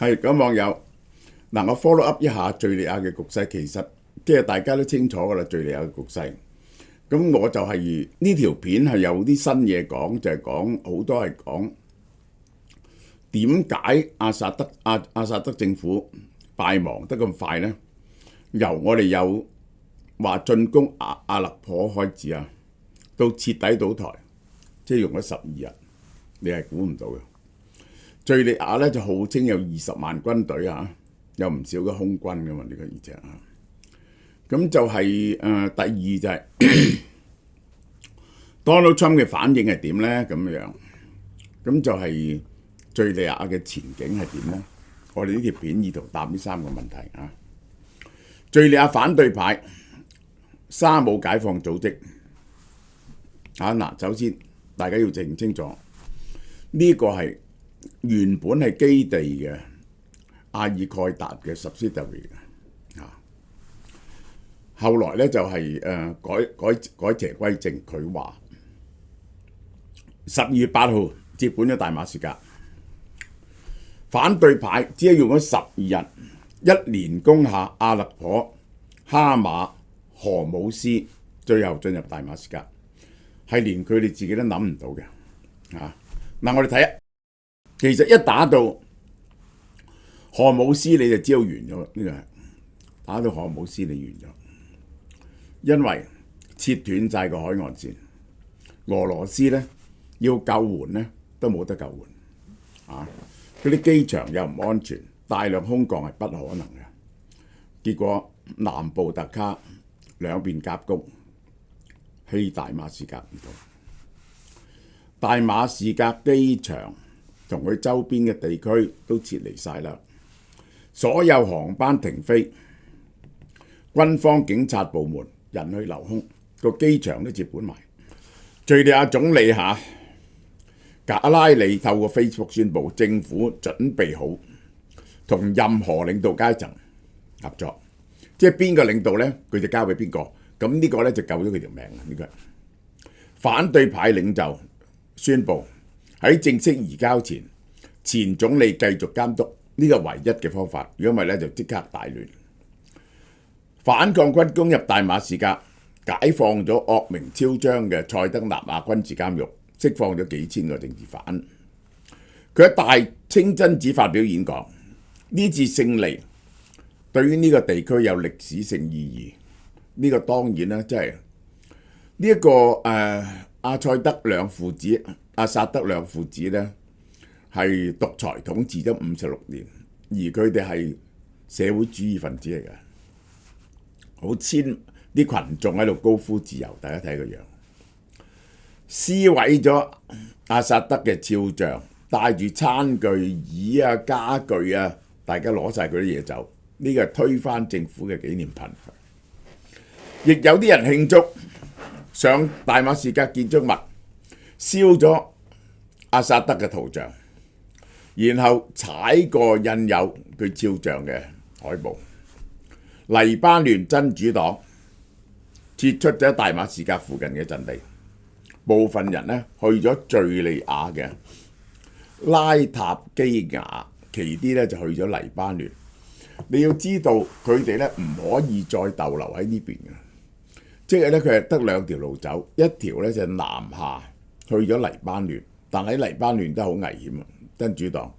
係咁網友嗱，我 follow up 一下敍利亞嘅局勢，其實即係大家都清楚噶啦，敍利亞嘅局勢。咁我就係呢條片係有啲新嘢講，就係講好多係講點解阿薩德政府敗亡得咁快呢？由我哋有話進攻阿勒頗開始啊，到徹底倒台，即係用咗12日，你係估唔到嘅。敍利亞咧就號稱有20萬軍隊啊，有唔少嘅空軍噶嘛，呢個而且啊，咁就係第二就係 Donald Trump 嘅反應係點咧？咁樣，咁就係敍利亞嘅前景係點咧？我哋呢條片意圖答呢3個問題啊。敍利亞反對派沙姆解放組織啊，嗱，首先大家要認清楚，呢個係原本係基地嘅阿爾蓋達嘅 subsidiary 啊，後來咧就係改邪歸正，佢話12月8號接管咗大馬士革，反對派只係用咗12日，一連攻下阿勒頗、哈馬、荷姆斯，最後進入大馬士革，係連佢哋自己都諗唔到嘅啊！嗱，我哋睇下，其實一打到荷姆斯你就知道完咗，呢個係打到荷姆斯你完咗，因為切斷晒個海岸線，俄羅斯咧要救援咧都冇得救援啊！嗰啲機場又唔安全，大量空降係不可能嘅。結果南部特卡兩邊夾攻，喺大馬士革呢度。大馬士革機場同佢周邊嘅地區都撤離晒啦，所有航班停飛，軍方警察部門人去樓空，個機場都接管埋。敍利亞總理賈拉里透過 Facebook 宣布，政府準備好同任何領導階層合作，即係邊個領導咧，佢就交俾邊個。咁呢個咧就救咗佢條命啊！呢個反對派領袖宣布喺正式移交前，前總理繼續監督，呢個唯一嘅方法。如果唔係咧，就即刻大亂。反抗軍攻入大馬士革，解放咗惡名昭彰嘅塞德納亞軍事監獄，釋放咗幾千個政治犯。佢喺大清真寺發表演講，呢次勝利對於呢個地區有歷史性意義。呢個當然啦，即係呢一個阿薩德兩父子咧係獨裁統治咗56年，而佢哋係社會主義分子嚟嘅，好啲群眾喺度高呼自由，大家睇個樣。撕毀咗阿薩德嘅肖像，帶住餐具、椅啊、家具啊，大家攞晒佢啲嘢走。呢個係推翻政府嘅紀念品。亦有啲人慶祝上大馬士革建築物，燒咗阿薩德嘅圖像，然後踩過印有佢肖像嘅海報。黎巴嫩真主黨撤出咗大馬士革附近嘅陣地，部分人呢去咗敍利亞嘅拉塔基亞，其啲呢就去咗黎巴嫩。你要知道佢哋呢唔可以再逗留喺呢邊嘅。即係咧，佢係得2條路走，一條咧就南下去咗黎巴嫩，但喺黎巴嫩都好危險啊！真主黨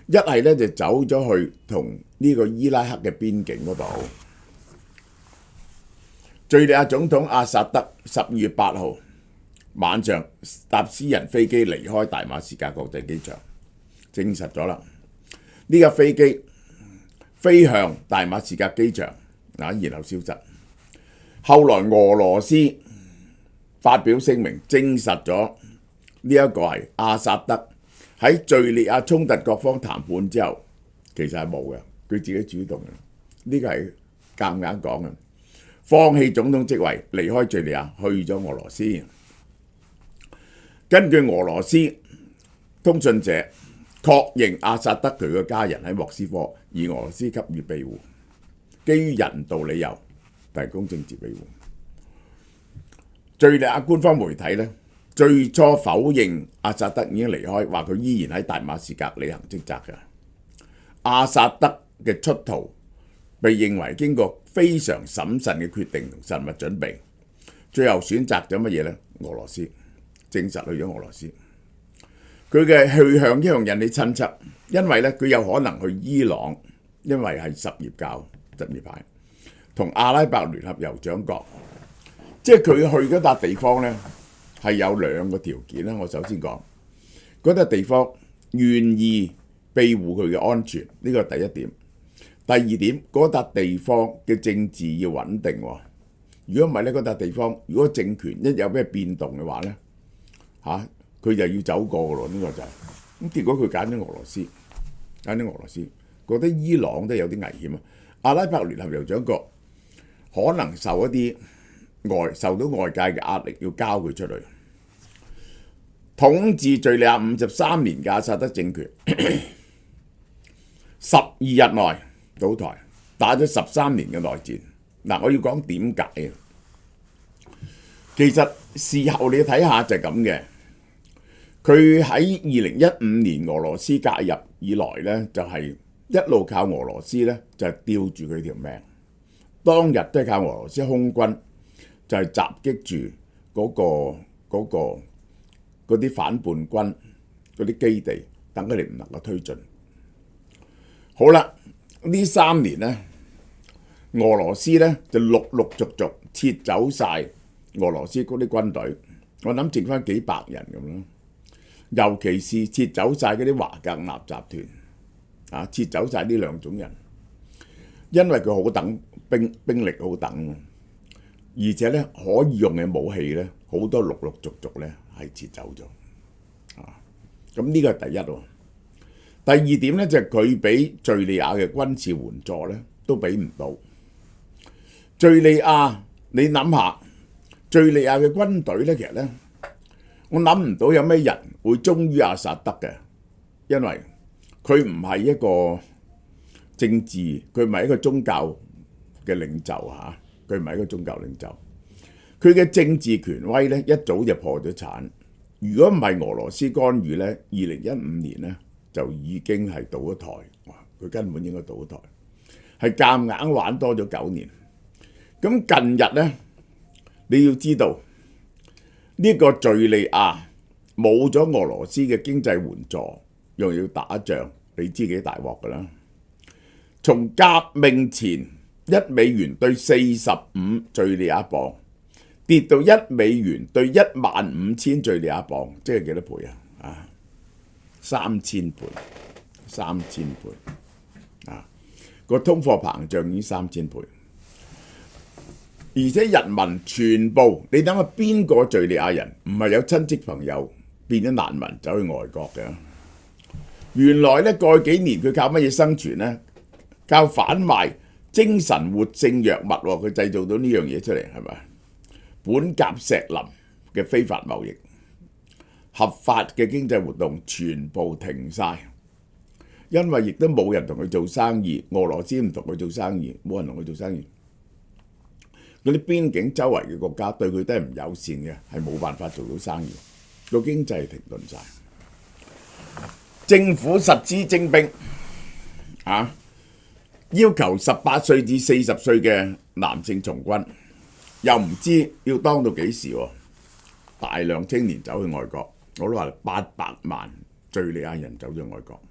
一係咧就走咗去同呢個伊拉克嘅邊境嗰度。敍利亞總統阿薩德12月8號晚上搭私人飛機離開大馬士革國際機場，證實咗啦。呢架飛機飛向大馬士革機場啊，然後消失。後來俄羅斯發表聲明證實咗呢一個係阿薩德喺敍利亞衝突各方談判之後，其實係冇嘅，佢自己主動嘅。呢個係夾硬講嘅，放棄總統職位，離開敍利亞，去咗俄羅斯。根據俄羅斯通訊社確認，阿薩德佢嘅家人喺莫斯科，而俄羅斯給予庇護，基於人道理由提供政治庇護。敍利亞官方媒體咧最初否認阿薩德已經離開，話佢依然喺大馬士革履行職責嘅。阿薩德嘅出逃被認為經過非常審慎嘅決定同慎密準備，最後選擇咗乜嘢呢？俄羅斯，證實去咗俄羅斯。佢嘅去向一樣引起猜測，因為呢，佢有可能去伊朗，因為係什葉教什葉派，同阿拉伯聯合酋長國。即係佢去嗰笪地方呢，係有兩個條件啦。我首先講嗰笪地方願意庇護佢嘅安全，呢個係第一點。第二點，嗰笪地方嘅政治要穩定喎。如果唔係呢，嗰笪地方如果政權一有咩變動嘅話呢，佢就要走過嘅咯。呢個就係咁。結果佢揀咗俄羅斯，覺得伊朗都有啲危險啊。阿拉伯聯合酋長國可能受到外界嘅壓力，要交佢出去。統治敍利亞53年嘅阿薩德政權12日內倒台，打咗13年嘅內戰。嗱，我要講點解啊？其實事後你睇下就係咁嘅。佢喺2015年俄羅斯介入以來呢，就係一路靠俄羅斯呢，就係吊住佢條命。當日都係靠俄羅斯空軍，就係襲擊住嗰啲反叛軍嗰啲基地，等佢哋唔能夠推進。好啦，呢3年呢，俄羅斯呢就陸陸續續撤走晒俄羅斯嗰啲軍隊，我諗剩翻幾百人咁咯。尤其是撤走晒嗰啲華格納集團，撤走晒呢兩種人，因為佢好等兵力好等，而且咧可以用嘅武器咧好多陸陸續續咧係撤走咗，咁呢個係第一喎。第二點咧就係佢俾敍利亞嘅軍事援助咧都俾唔到。敍利亞你諗下，敍利亞嘅軍隊咧其實咧，我諗唔到有咩人會忠於阿薩德嘅，因為佢唔係一個政治，佢唔係一個宗教嘅領袖嚇，佢唔係一個宗教領袖，佢嘅政治權威咧一早就破咗產。如果唔係俄羅斯干預咧，2015年咧就已經係倒咗台，佢根本應該倒咗台，係夾硬玩多咗9年。咁近日咧，你要知道呢個敍利亞冇咗俄羅斯嘅經濟援助，又要打仗，你知幾大鑊㗎啦？從革命前$1對45敍利亞鎊，跌到$1對15000敍利亞鎊，即係幾多倍啊？3000倍，3000倍啊！個通貨膨脹已經3000倍，而且人民全部，你諗下邊個敍利亞人唔係有親戚朋友變咗難民走去外國嘅？原來咧過去幾年佢靠乜嘢生存呢？靠販賣精神活性藥物喎，佢製造到呢樣嘢出嚟係咪？苯甲石林嘅非法貿易，合法嘅經濟活動全部停晒，因為亦都冇人同佢做生意。俄羅斯唔同佢做生意，冇人同佢做生意。嗰啲邊境周圍嘅國家對佢都係唔友善嘅，係冇辦法做到生意，個經濟停頓晒。政府實施徵兵要求18歲至40歲嘅男性從軍，又唔知要當到幾時喎？大量青年走去外國，我都話800萬敍利亞人走咗外國，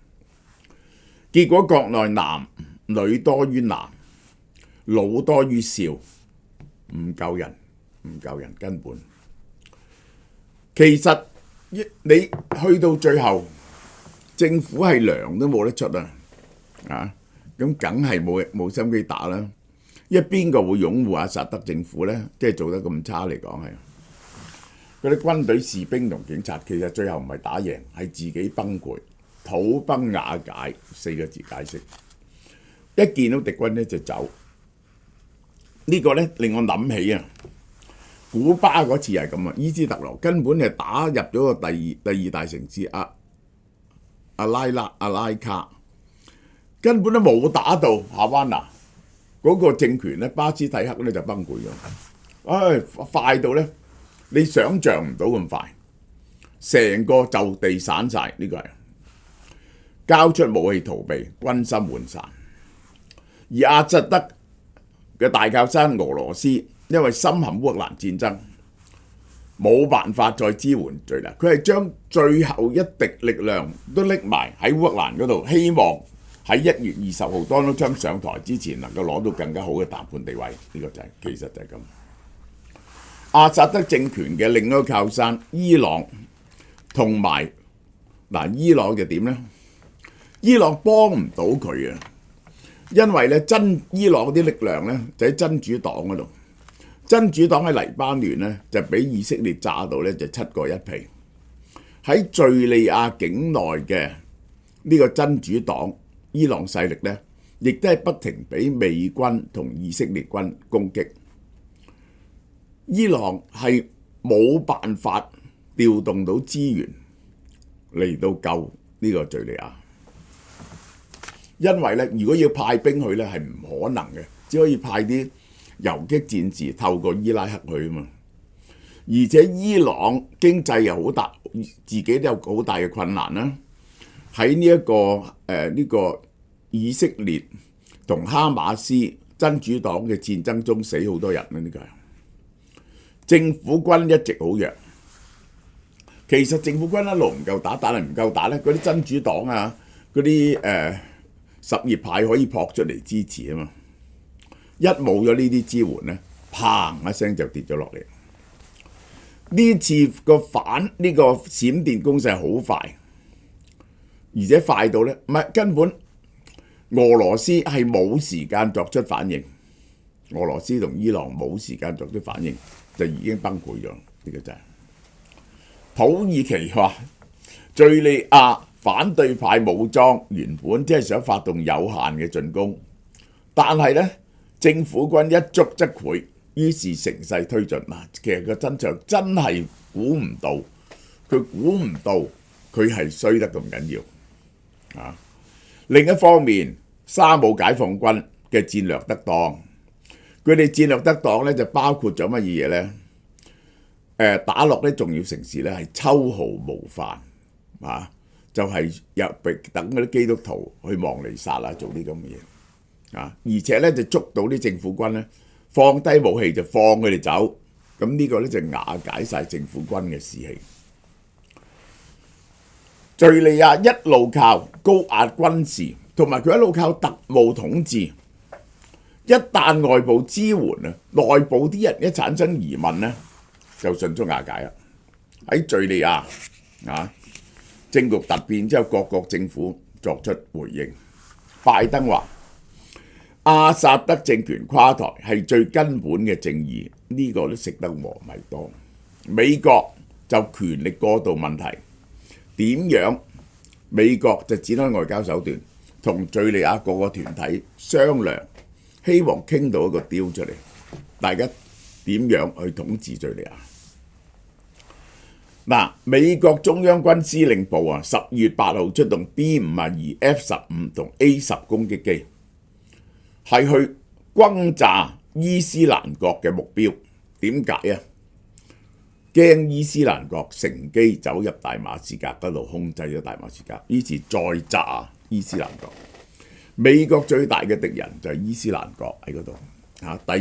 結果國內男女多於男，老多於少，唔夠人根本。其實你去到最後，政府係糧都冇得出咁梗係冇心機打啦。因為邊個會擁護阿薩德政府呢？即係做得咁差嚟講係，嗰啲軍隊士兵同警察其實最後唔係打贏，係自己崩潰，土崩瓦解4個字解釋。一見到敵軍呢就走，呢個呢令我諗起古巴嗰次係咁啊，伊斯特羅根本係打入咗個第二大城市阿拉卡。根本都冇打到夏灣拿嗰個政權咧，巴斯蒂克咧就崩潰咗。快到咧，你想像唔到咁快，成個就地散晒。呢個係交出武器逃避，軍心渙散。而阿薩德嘅大靠山俄羅斯因為深陷烏克蘭戰爭，冇辦法再支援敘利亞，佢係將最後一滴力量都拎埋喺烏克蘭嗰度，希望喺1月20號Donald Trump上台之前能夠攞到更加好嘅談判地位。呢個就係其實就係咁。阿薩德政權嘅另一個靠山伊朗同埋伊朗就點呢？伊朗幫唔到佢啊，因為咧伊朗啲力量咧就喺真主黨嗰度，真主黨喺黎巴嫩咧就俾以色列炸到咧就7個一皮。喺敍利亞境內嘅呢個真主黨伊朗勢力咧，亦都係不停俾美軍同以色列軍攻擊。伊朗係冇辦法調動到資源嚟到救呢個敍利亞，因為咧如果要派兵去咧係唔可能嘅，只可以派啲游擊戰士透過伊拉克去啊嘛。而且伊朗經濟又好大，自己都有好大嘅困難啦。喺呢個以色列同哈馬斯真主黨嘅戰爭中死好多人啦，呢個政府軍一直好弱。其實政府軍一路唔夠打，但係唔夠打咧，嗰啲真主黨啊，嗰啲什葉派可以撲出嚟支持啊嘛。一冇咗呢啲支援咧，砰一聲就跌咗落嚟。呢次個呢個閃電攻勢好快，而且快到咧唔係根本俄羅斯係冇時間作出反應，俄羅斯同伊朗冇時間作出反應。就已經崩潰咗，呢個就係土耳其話敍利亞反對派武裝原本即係想發動有限嘅進攻，但係咧政府軍一觸則潰，於是乘勢推進。其實個真相真係估唔到，佢估唔到佢係衰得咁緊要啊！另一方面，沙姆解放軍嘅戰略得當。佢哋戰略得當咧，就包括咗乜嘢咧？打落啲重要城市咧，係秋毫無犯啊！就係等嗰啲基督徒去望彌撒啊，做啲咁嘅嘢啊！而且咧就捉到啲政府軍咧，放低武器就放佢哋走。咁呢個咧就瓦解晒政府軍嘅士氣。敍利亞一路靠高壓軍事，同埋佢一路靠特務統治。一旦外部支援啊，內部啲人一產生疑問咧，就迅速瓦解啦。喺敍利亞政局突變之後，各國政府作出回應。拜登話：阿薩德政權垮台係最根本嘅正義，呢個都食得禾米多。美國就權力過渡問題，點樣？美國就展開外交手段，同敍利亞各個團體商量。希望傾到一個 deal 出嚟，大家點樣去統治敍利亞？美國中央軍司令部10月8號出動 B-52、F-15同 A-10攻擊機，係去轟炸伊斯蘭國嘅目標。點解啊？驚伊斯蘭國乘機走入大馬士革嗰度控制咗大馬士革，於是再炸伊斯蘭國。美國最大嘅敵人就係伊斯蘭國喺嗰度，第二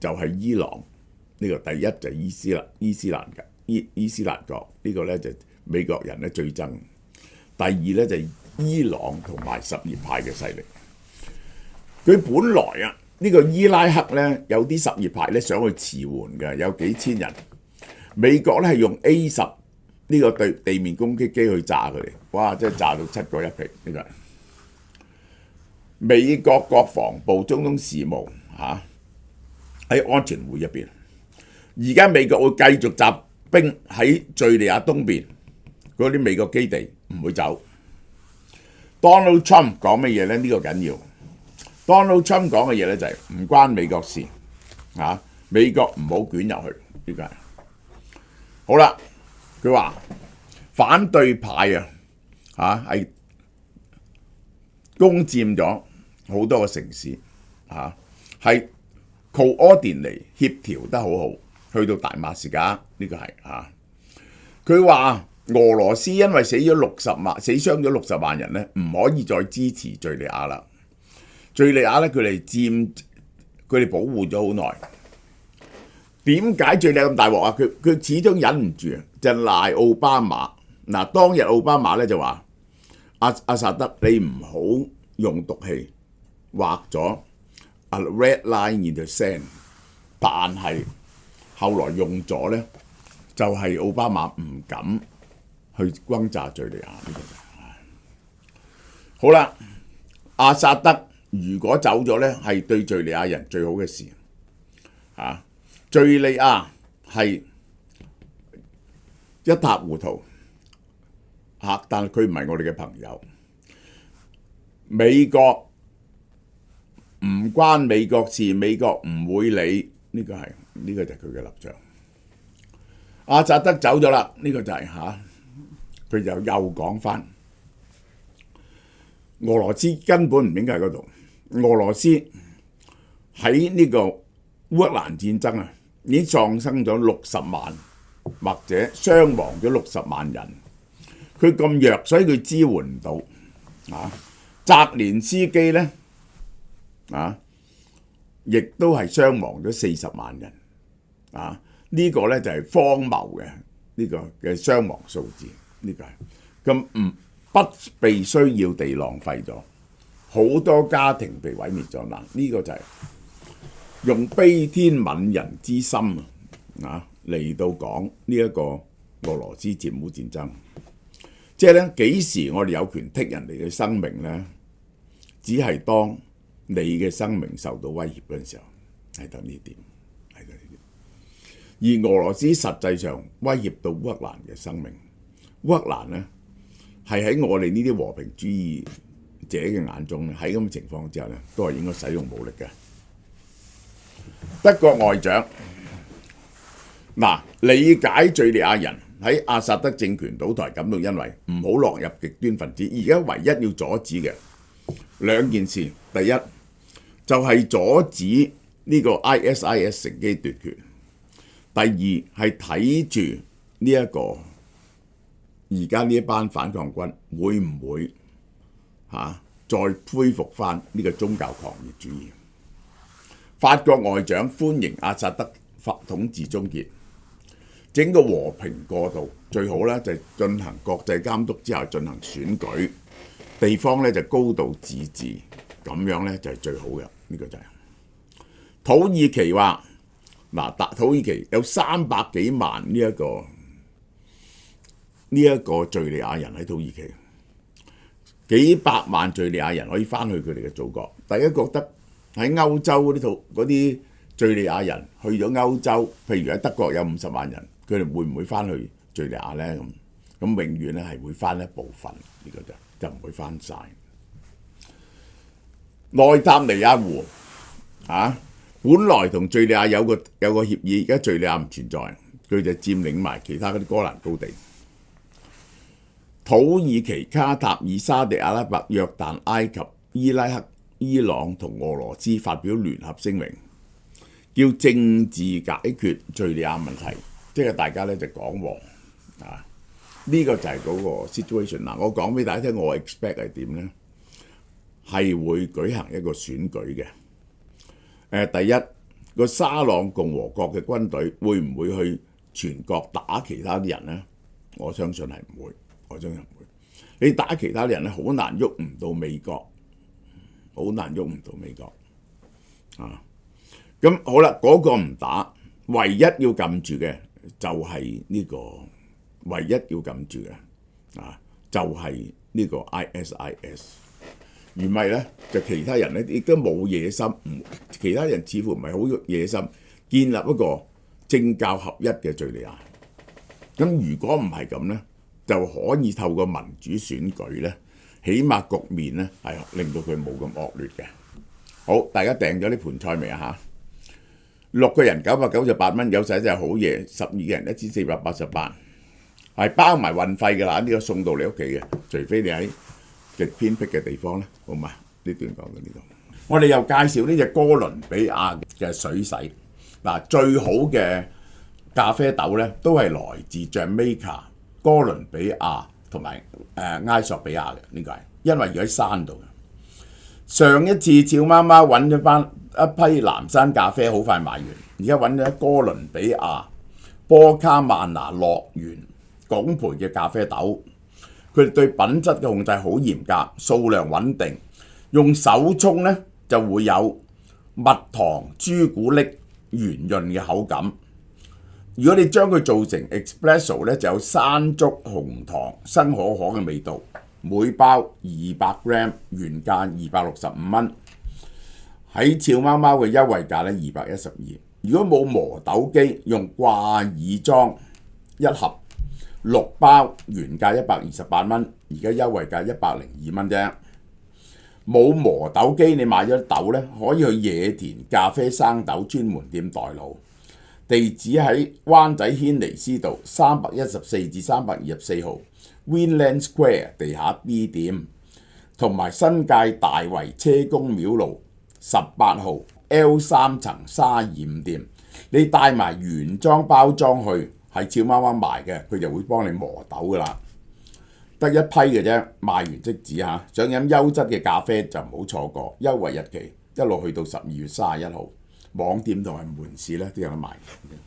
就係伊朗，呢個第一就係伊斯蘭國，呢個咧就美國人咧最憎。第二咧就係伊朗同埋什葉派嘅勢力。佢本來呢個伊拉克咧有啲什葉派咧想去馳援嘅，有幾千人。美國咧係用 A-10呢個對地面攻擊機去炸佢哋，哇！真係炸到7個一皮呢個。美國國防部中東事務喺安全會入邊，而家美國會繼續集兵喺敍利亞東邊嗰啲美國基地，唔會走。Donald Trump 講乜嘢咧？呢個緊要。Donald Trump 講嘅嘢咧就係唔關美國事，美國唔好捲入去。呢個係好啦。佢話反對派係攻佔咗好多個城市，係 coordinate 協調得好好，去到大馬士革呢個係佢話俄羅斯因為死傷咗60萬人咧，唔可以再支持敍利亞啦。敍利亞咧，佢哋保護咗好耐。點解敍利亞咁大鑊啊？佢始終忍唔住啊，就賴奧巴馬。嗱，當日奧巴馬咧就話阿薩德你唔好用毒氣畫咗 a red line in the sand， 但係後來用咗咧，就係奧巴馬唔敢去轟炸敍利亞呢個。好啦，阿薩德如果走咗咧，係對敍利亞人最好嘅事嚇。敍利亞係一塌糊塗嚇，但係佢唔係我哋嘅朋友。美國唔關美國事，美國唔會理，呢個就係佢嘅立場。阿薩德走咗啦，呢個就係佢就又講翻俄羅斯根本唔應該喺嗰度。俄羅斯喺呢個烏克蘭戰爭啊，已經喪生咗60萬或者傷亡咗60萬人。佢咁弱，所以佢支援唔到啊。澤連斯基咧亦都係傷亡咗40萬人啊。呢個咧就係荒謬嘅呢個嘅傷亡數字。呢個係咁不被需要地浪費咗，好多家庭被毀滅咗。嗱，呢個就係用悲天憫人之心嚟到講呢一個俄羅斯佔烏戰爭。即係咧，幾時我哋有權剔人哋嘅生命咧？只係當你嘅生命受到威脅嗰陣時候，係得呢點，係得呢點。而俄羅斯實際上威脅到烏克蘭嘅生命。烏克蘭咧係喺我哋呢啲和平主義者嘅眼中咧，喺咁嘅情況之下咧，都係應該使用武力嘅。德國外長理解敍利亞人喺阿薩德政權倒台感到欣慰，唔好落入極端分子。而家唯一要阻止嘅兩件事，第一就係阻止呢個 ISIS 乘機奪權，第二係睇住呢一個而家呢一班反抗軍會唔會再恢復翻呢個宗教狂熱主義。法國外長歡迎阿薩德統治終結，整個和平過渡最好咧就係進行國際監督之後進行選舉，地方咧就高度自治，咁樣咧就係最好嘅。呢個就係土耳其話土耳其有300幾萬呢一個敍利亞人喺土耳其，幾百萬敍利亞人可以翻去佢哋嘅祖國。大家覺得喺歐洲嗰啲敍利亞人去咗歐洲，譬如喺德國有50萬人，佢哋會唔會翻去敍利亞咧？咁永遠咧係會翻一部分，呢個就唔會翻晒。內塔尼亞胡本來同敍利亞有個協議，而家敍利亞唔存在，佢就佔領埋其他嗰啲戈蘭高地。土耳其、卡塔爾、沙地阿拉伯、約旦、埃及、伊拉克、伊朗同俄羅斯發表聯合聲明，叫政治解決敍利亞問題，即係大家咧就講和呢個就係嗰個 situation。我講俾大家聽，我 expect 係點咧？係會舉行一個選舉嘅。第一個沙朗共和國嘅軍隊會唔會去全國打其他啲人咧？我相信係唔會。我相信唔會。你打其他人咧，好難喐唔到美國，好難喐唔到美國咁好啦，嗰個唔打，唯一要撳住嘅就係呢個，唯一要撳住嘅就係呢個 ISIS。如唔係咧，就其他人咧亦都冇野心，其他人似乎唔係好有野心，建立一個政教合一嘅敍利亞。咁如果唔係咁咧，就可以透過民主選舉咧，起碼局面咧係令到佢冇咁惡劣嘅。好，大家訂咗啲盤菜未啊？6個人998蚊，有洗真係好嘢。12個人1488，係包埋運費㗎啦。呢個送到你屋企嘅，除非你喺極偏僻嘅地方咧，好嘛？呢段講到呢度，我哋又介紹呢隻哥倫比亞嘅水洗。最好嘅咖啡豆咧，都係來自 Jamaica。哥倫比亞同埋埃索比亞嘅，呢個係因為要喺山度。上一次俏貓貓揾咗翻一批藍山咖啡，好快賣完。而家揾咗哥倫比亞波卡曼拿樂園拱培嘅咖啡豆，佢哋對品質嘅控制好嚴格，數量穩定，用手沖呢就會有蜜糖朱古力圓潤嘅口感。如果你將佢做成 espresso 呢，就有山竹紅糖新可可嘅味道。每包200 gram， 原價265蚊，喺俏貓貓嘅優惠價呢212。如果冇磨豆機，用掛耳裝一盒6包，原價128蚊，而家優惠價102蚊啫。冇磨豆機，你買咗豆呢，可以去野田咖啡生豆專門店代勞，地址喺灣仔軒尼詩道314至324號 Winland Square 地下 B 店，同埋新界大圍車公廟路18號 L3 層325店。你帶埋原裝包裝去，係俏貓貓賣嘅，佢就會幫你磨豆噶啦。得一批嘅啫，賣完即止嚇。想飲優質嘅咖啡就唔好錯過，優惠日期一路去到12月31號，網店同埋門市咧都有得賣。